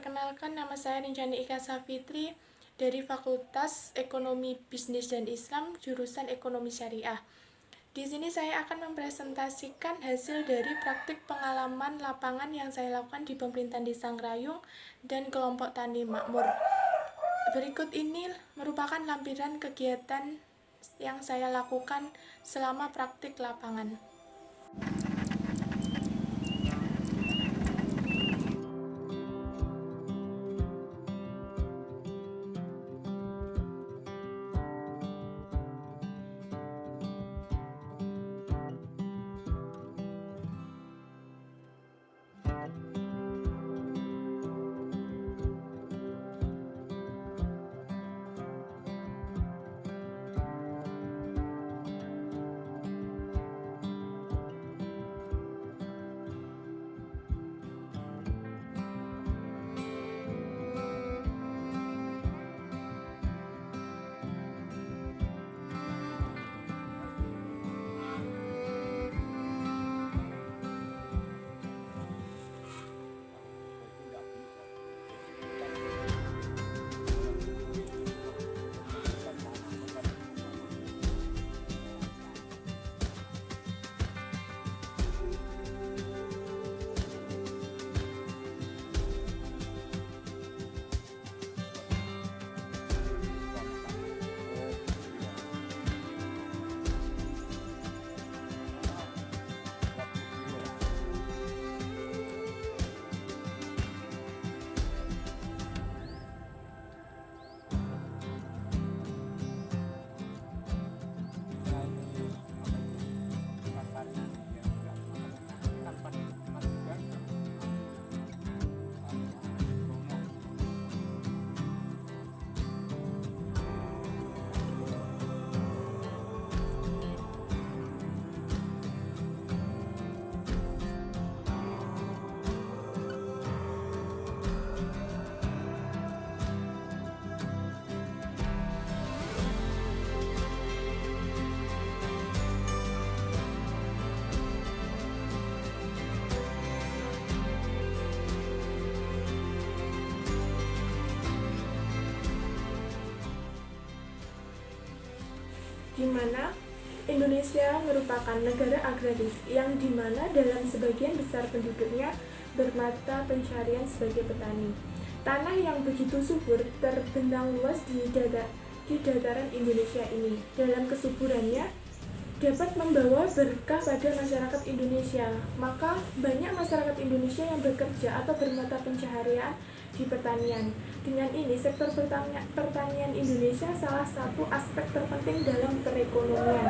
Perkenalkan, nama saya Rinjani Ika Safitri dari Fakultas Ekonomi Bisnis dan Islam, jurusan Ekonomi Syariah. Di sini saya akan mempresentasikan hasil dari praktik pengalaman lapangan yang saya lakukan di pemerintahan Desa Ngrayung dan kelompok tani makmur. Berikut ini merupakan lampiran kegiatan yang saya lakukan selama praktik lapangan. Di mana Indonesia merupakan negara agraris yang dimana dalam sebagian besar penduduknya bermata pencarian sebagai petani. Tanah yang begitu subur terbentang luas di dataran Indonesia ini. Dalam kesuburannya dapat membawa berkah pada masyarakat Indonesia. Maka banyak masyarakat Indonesia yang bekerja atau bermata pencaharian di pertanian. Dengan ini, sektor pertanian Indonesia salah satu aspek terpenting dalam perekonomian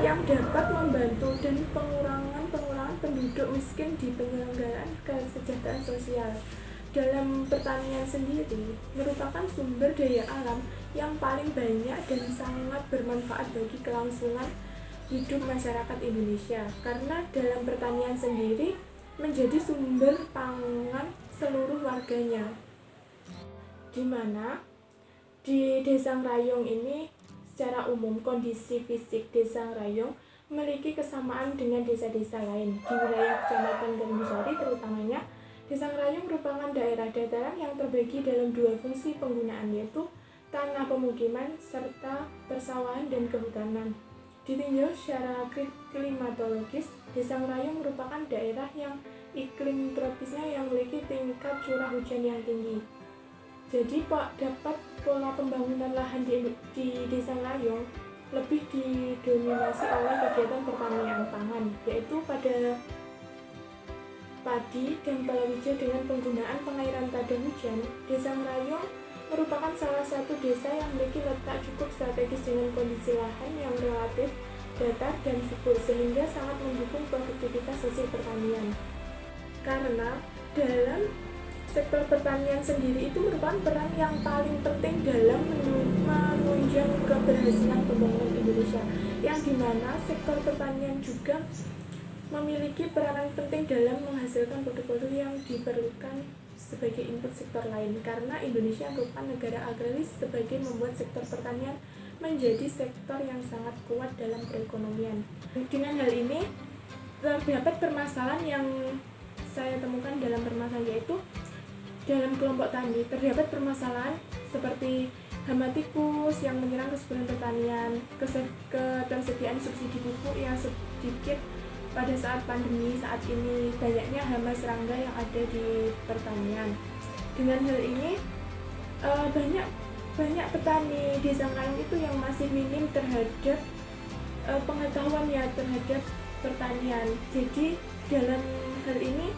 yang dapat membantu dan pengurangan penduduk miskin di penyelenggaraan kesejahteraan sosial. Dalam pertanian sendiri merupakan sumber daya alam yang paling banyak dan sangat bermanfaat bagi kelangsungan hidup masyarakat Indonesia, karena dalam pertanian sendiri menjadi sumber pangan seluruh warganya. Di mana di Desa Ngrayung ini secara umum kondisi fisik Desa Ngrayung memiliki kesamaan dengan desa-desa lain di wilayah Kecamatan Gandusari. Terutamanya Desa Ngrayung merupakan daerah dataran yang terbagi dalam dua fungsi penggunaan, yaitu tanah pemukiman serta persawahan dan kehutanan. Ditinjau secara klimatologis, Desa Ngrayung merupakan daerah yang iklim tropisnya yang memiliki tingkat curah hujan yang tinggi. Jadi dapat pola pembangunan lahan di Desa Ngrayung lebih didominasi oleh kegiatan pertanian pangan, yaitu pada padi dan palawija dengan penggunaan pengairan tada hujan. Desa Ngrayung merupakan salah satu desa yang memiliki letak cukup strategis dengan kondisi lahan yang relatif datar dan subur, sehingga sangat mendukung produktivitas hasil pertanian. Karena dalam sektor pertanian sendiri itu merupakan peran yang paling penting dalam menunjang keberhasilan pembangunan Indonesia, yang dimana sektor pertanian juga memiliki peranan penting dalam menghasilkan produk-produk yang diperlukan sebagai input sektor lain, karena Indonesia merupakan negara agraris sebagai membuat sektor pertanian menjadi sektor yang sangat kuat dalam perekonomian. Dengan hal ini terdapat permasalahan yang saya temukan dalam permasalahan, yaitu dalam kelompok tani terdapat permasalahan seperti hama tikus yang menyerang kesuburan pertanian, ketersediaan subsidi pupuk yang sedikit pada saat pandemi saat ini, banyaknya hama serangga yang ada di pertanian. Dengan hal ini banyak petani desa Ngayung itu yang masih minim terhadap pengetahuannya terhadap pertanian. Jadi dalam hal ini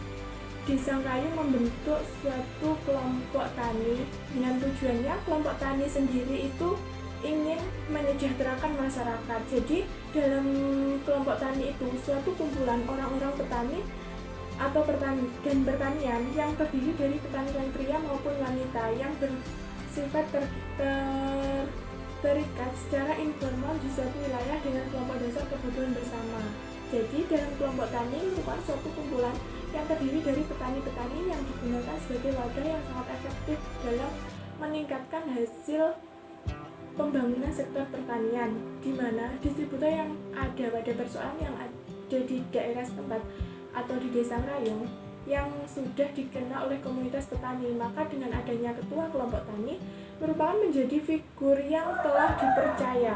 Desa Ngayung membentuk suatu kelompok tani dengan tujuannya kelompok tani sendiri itu ingin menyejahterakan masyarakat. Jadi dalam kelompok tani itu suatu kumpulan orang-orang petani atau pertanian yang terdiri dari petani pria maupun wanita yang bersifat terikat secara informal di suatu wilayah dengan kelompok dasar kebutuhan bersama. Jadi dalam kelompok tani merupakan suatu kumpulan yang terdiri dari petani-petani yang digunakan sebagai wadah yang sangat efektif dalam meningkatkan hasil pembangunan sektor pertanian, di mana distributor yang ada pada persoalan yang ada di daerah setempat atau di Desa Ngayung yang sudah dikenal oleh komunitas petani. Maka dengan adanya ketua kelompok tani merupakan menjadi figur yang telah dipercaya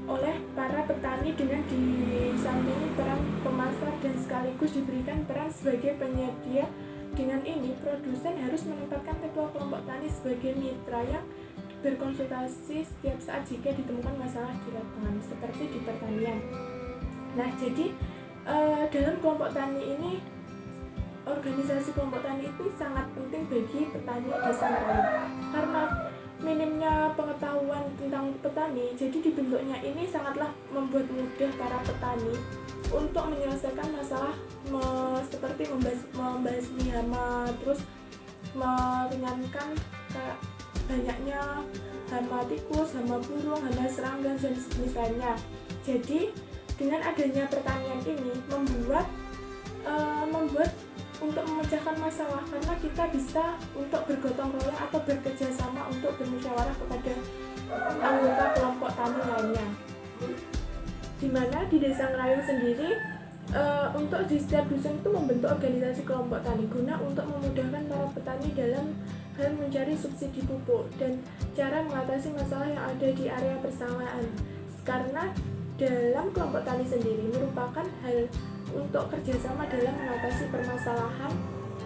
oleh para petani dengan disampingi peran pemasar dan sekaligus diberikan peran sebagai penyedia. Dengan ini, produsen harus menempatkan ketua kelompok tani sebagai mitra yang berkonsultasi setiap saat jika ditemukan masalah di lapangan, seperti di pertanian. Nah, jadi dalam kelompok tani ini, organisasi kelompok tani itu sangat penting bagi petani desa Ngayung. Karena minimnya pengetahuan tentang petani, jadi dibentuknya ini sangatlah membuat mudah para petani untuk menyelesaikan masalah seperti membasmi hama, terus meringankan banyaknya hama tikus, hama burung, hama serangga dan misalnya. Jadi dengan adanya pertanian ini membuat untuk memecahkan masalah, karena kita bisa untuk bergotong royong atau bekerja sama untuk bermusyawarah kepada anggota kelompok tani lainnya. Dimana di Desa Ngayung sendiri untuk di setiap dusun itu membentuk organisasi kelompok tani guna untuk memudahkan para petani dalam hal mencari subsidi pupuk dan cara mengatasi masalah yang ada di area persawahan. Karena dalam kelompok tani sendiri merupakan hal untuk kerjasama dalam mengatasi permasalahan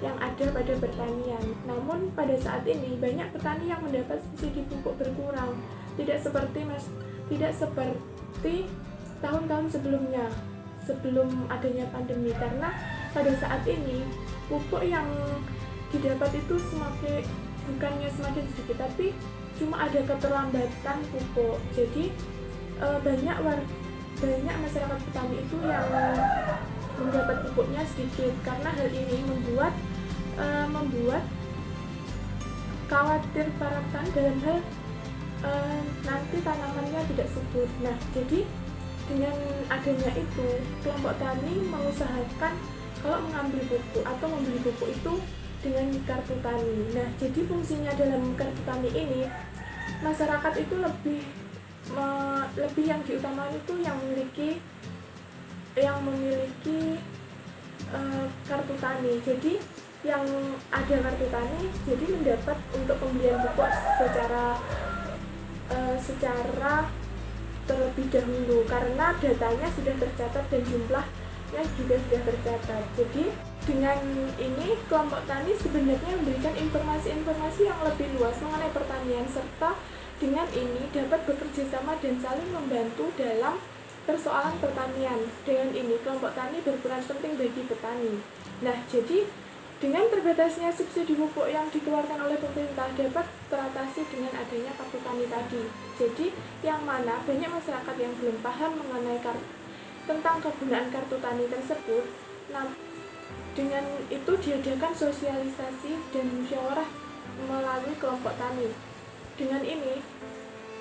yang ada pada pertanian. Namun pada saat ini banyak petani yang mendapat subsidi pupuk berkurang, tidak seperti tahun-tahun sebelumnya, sebelum adanya pandemi. Karena pada saat ini pupuk yang didapat itu bukannya semakin sedikit, tapi cuma ada keterlambatan pupuk. Jadi banyak masyarakat petani itu yang mendapat pupuknya sedikit. Karena hal ini membuat khawatir para petani dalam hal nanti tanamannya tidak subur. Nah, jadi dengan adanya itu kelompok tani mengusahakan kalau mengambil pupuk atau membeli pupuk itu dengan kartu tani. Nah, jadi fungsinya dalam kartu tani ini masyarakat itu lebih yang diutamakan itu yang memiliki kartu tani. Jadi yang ada kartu tani jadi mendapat untuk pembelian pupuk secara terlebih dahulu, karena datanya sudah tercatat dan jumlahnya juga sudah tercatat. Jadi dengan ini kelompok tani sebenarnya memberikan informasi-informasi yang lebih luas mengenai pertanian, serta dengan ini dapat bekerja sama dan saling membantu dalam persoalan pertanian. Dengan ini kelompok tani berperan penting bagi petani. Nah, jadi dengan terbatasnya subsidi pupuk yang dikeluarkan oleh pemerintah dapat teratasi dengan adanya kartu tani tadi. Jadi yang mana banyak masyarakat yang belum paham mengenai tentang kegunaan kartu tani tersebut. Nah, dengan itu diadakan sosialisasi dan musyawarah melalui kelompok tani. Dengan ini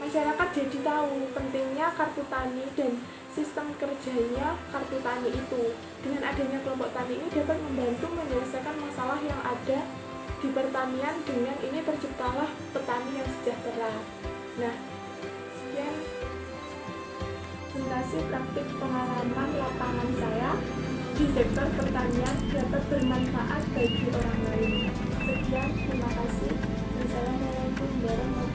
masyarakat jadi tahu pentingnya kartu tani dan sistem kerjanya kartu tani itu. Dengan adanya kelompok tani ini dapat membantu menyelesaikan masalah yang ada di pertanian. Dengan ini terciptalah petani yang sejahtera. Nah, sekian presentasi praktik pengalaman lapangan saya di sektor pertanian dapat bermanfaat bagi orang